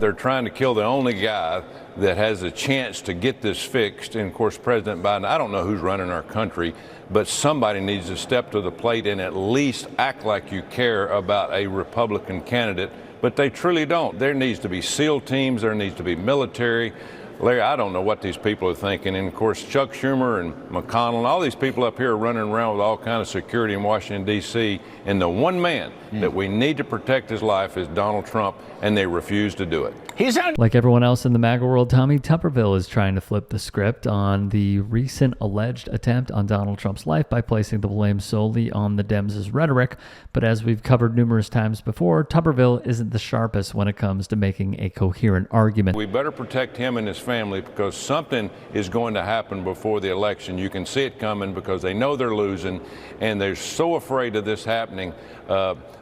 They're trying to kill the only guy that has a chance to get this fixed. And of course, President Biden, I don't know who's running our country, but somebody needs to step to the plate and at least act like you care about a Republican candidate. But they truly don't. There needs to be SEAL teams. There needs to be military. Larry, I don't know what these people are thinking. And of course, Chuck Schumer and McConnell and all these people up here are running around with all kind of security in Washington, D.C. And the one man that we need to protect his life is Donald Trump, and they refuse to do it. Like everyone else in the MAGA world, Tommy, Tuberville is trying to flip the script on the recent alleged attempt on Donald Trump's life by placing the blame solely on the Dems' rhetoric. But as we've covered numerous times before, Tuberville isn't the sharpest when it comes to making a coherent argument. We better protect him and his family because something is going to happen before the election. You can see it coming because they know they're losing, and they're so afraid of this happening.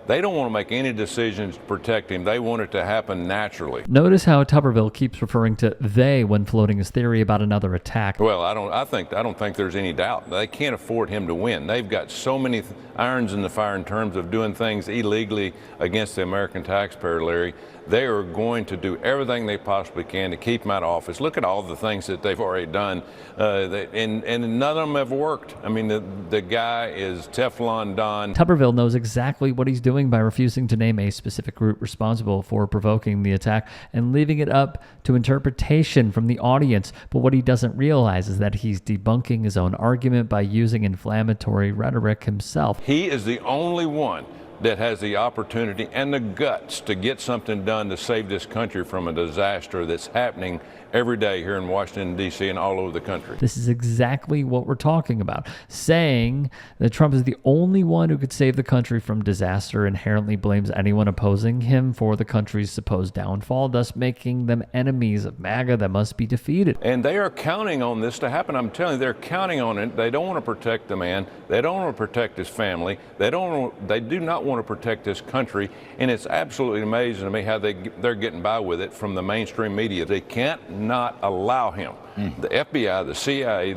They don't want to make any decisions to protect him. They want it to happen naturally. Notice how Tuberville keeps referring to they when floating his theory about another attack. Well, I don't think there's any doubt. They can't afford him to win. They've got so many irons in the fire in terms of doing things illegally against the American taxpayer, Larry. They are going to do everything they possibly can to keep him out of office. Look at all the things that they've already done, and none of them have worked. I mean, the guy is Teflon Don. Tuberville knows exactly what he's doing by refusing to name a specific group responsible for provoking the attack and leaving it up to interpretation from the audience. But what he doesn't realize is that he's debunking his own argument by using inflammatory rhetoric himself. He is the only one that has the opportunity and the guts to get something done to save this country from a disaster that's happening every day here in Washington, D.C. and all over the country. This is exactly what we're talking about. Saying that Trump is the only one who could save the country from disaster inherently blames anyone opposing him for the country's supposed downfall, thus making them enemies of MAGA that must be defeated. And they are counting on this to happen. I'm telling you, they're counting on it. They don't want to protect the man. They don't want to protect his family. They do not want to protect this country. And it's absolutely amazing to me how they're getting by with it from the mainstream media. They can't not allow him. The FBI, the CIA,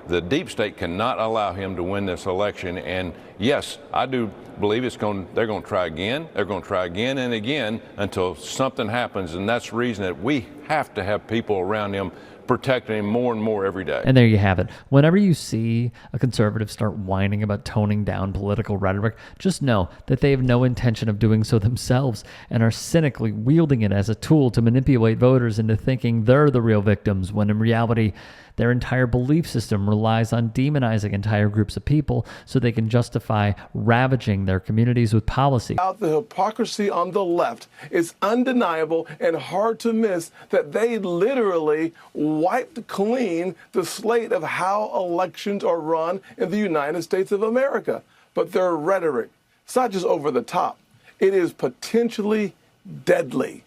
the deep state cannot allow him to win this election. And yes, I do believe they're going to try again. They're going to try again and again until something happens. And that's the reason that we have to have people around him protecting him more and more every day. And there you have it. Whenever you see a conservative start whining about toning down political rhetoric, just know that they have no intention of doing so themselves and are cynically wielding it as a tool to manipulate voters into thinking they're the real victims, when in reality, their entire belief system relies on demonizing entire groups of people so they can justify ravaging their communities with policy. The hypocrisy on the left is undeniable and hard to miss, that they literally wiped clean the slate of how elections are run in the United States of America. But their rhetoric, it's not just over the top, it is potentially deadly.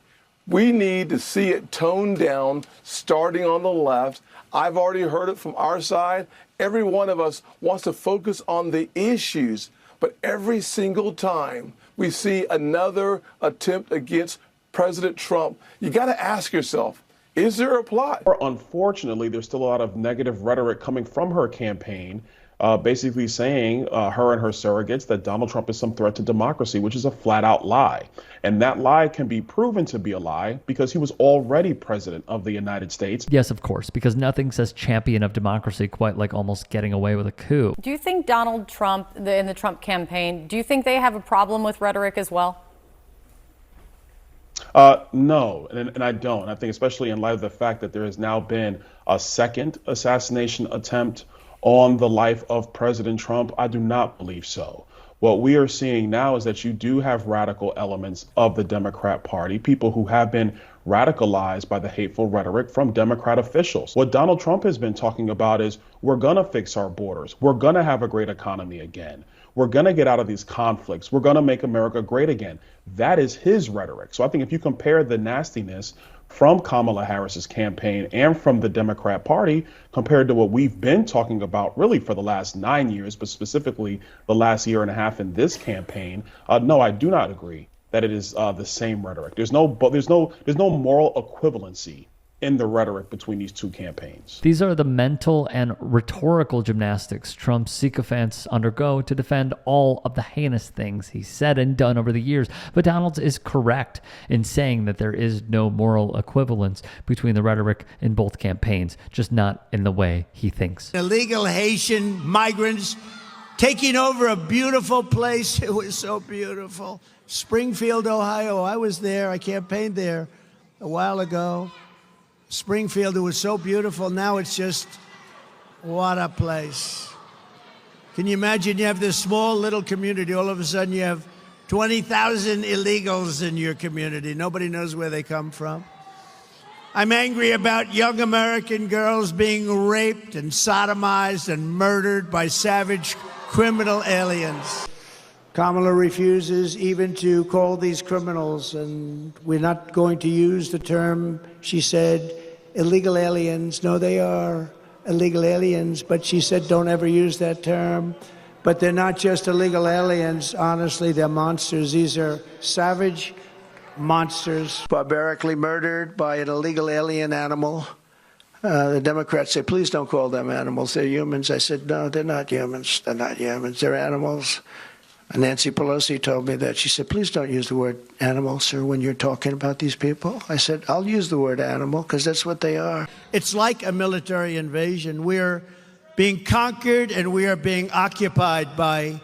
We need to see it toned down, starting on the left. I've already heard it from our side. Every one of us wants to focus on the issues, but every single time we see another attempt against President Trump, you got to ask yourself, is there a plot? Unfortunately, there's still a lot of negative rhetoric coming from her campaign, basically saying, her and her surrogates, that Donald Trump is some threat to democracy, which is a flat out lie. And that lie can be proven to be a lie because he was already president of the United States. Yes, of course, because nothing says champion of democracy quite like almost getting away with a coup. Do you think Donald Trump, in the Trump campaign, do you think they have a problem with rhetoric as well? No, and I don't. I think especially in light of the fact that there has now been a second assassination attempt on the life of President Trump, I do not believe so. What we are seeing now is that you do have radical elements of the Democrat Party, people who have been radicalized by the hateful rhetoric from Democrat officials. What Donald Trump has been talking about is, we're going to fix our borders. We're going to have a great economy again. We're going to get out of these conflicts. We're going to make America great again. That is his rhetoric. So I think if you compare the nastiness from Kamala Harris's campaign and from the Democrat Party compared to what we've been talking about really for the last 9 years, but specifically the last year and a half in this campaign, no, I do not agree that it is the same rhetoric. There's no moral equivalency in the rhetoric between these two campaigns. These are the mental and rhetorical gymnastics Trump's sycophants undergo to defend all of the heinous things he said and done over the years. But Donald is correct in saying that there is no moral equivalence between the rhetoric in both campaigns, just not in the way he thinks. Illegal Haitian migrants taking over a beautiful place. It was so beautiful. Springfield, Ohio. I was there. I campaigned there a while ago. Springfield, it was so beautiful. Now it's just, what a place. Can you imagine you have this small little community. All of a sudden you have 20,000 illegals in your community. Nobody knows where they come from. I'm angry about young American girls being raped and sodomized and murdered by savage criminal aliens. Kamala refuses even to call these criminals, and we're not going to use the term, she said, illegal aliens. No, they are illegal aliens, but she said don't ever use that term. But they're not just illegal aliens. Honestly, they're monsters. These are savage monsters, barbarically murdered by an illegal alien animal. The Democrats say, please don't call them animals. They're humans. I said, no, they're not humans. They're not humans. They're animals. Nancy Pelosi told me that. She said, please don't use the word animal, sir, when you're talking about these people. I said, I'll use the word animal because that's what they are. It's like a military invasion. We're being conquered and we are being occupied by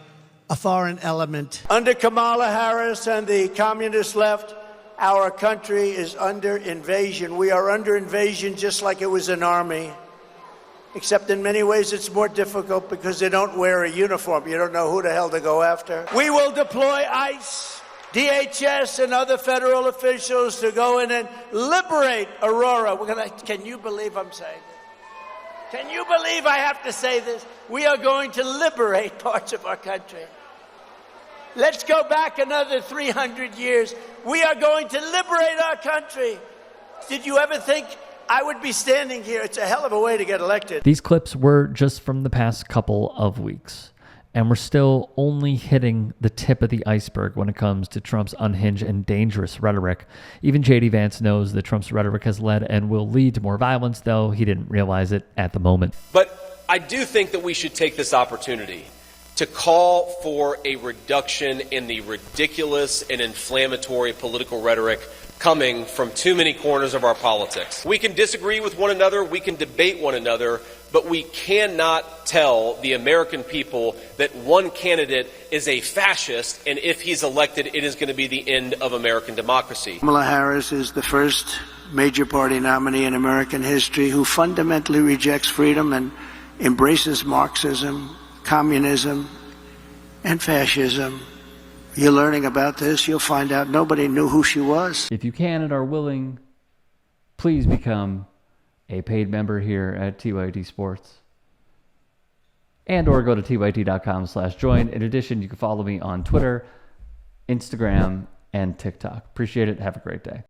a foreign element. Under Kamala Harris and the communist left, our country is under invasion. We are under invasion just like it was an army. Except in many ways it's more difficult because they don't wear a uniform. You don't know who the hell to go after. We will deploy ICE, DHS, and other federal officials to go in and liberate Aurora. Can you believe I'm saying this? Can you believe I have to say this? We are going to liberate parts of our country. Let's go back another 300 years. We are going to liberate our country. Did you ever think I would be standing here? It's a hell of a way to get elected. These clips were just from the past couple of weeks, and we're still only hitting the tip of the iceberg when it comes to Trump's unhinged and dangerous rhetoric. Even J.D. Vance knows that Trump's rhetoric has led and will lead to more violence, though he didn't realize it at the moment. But I do think that we should take this opportunity to call for a reduction in the ridiculous and inflammatory political rhetoric coming from too many corners of our politics. We can disagree with one another, we can debate one another, but we cannot tell the American people that one candidate is a fascist, and if he's elected, it is going to be the end of American democracy. Kamala Harris is the first major party nominee in American history who fundamentally rejects freedom and embraces Marxism, communism, and fascism. You're learning about this, you'll find out nobody knew who she was. If you can and are willing, please become a paid member here at TYT Sports. And or go to tyt.com/join. In addition, you can follow me on Twitter, Instagram, and TikTok. Appreciate it. Have a great day.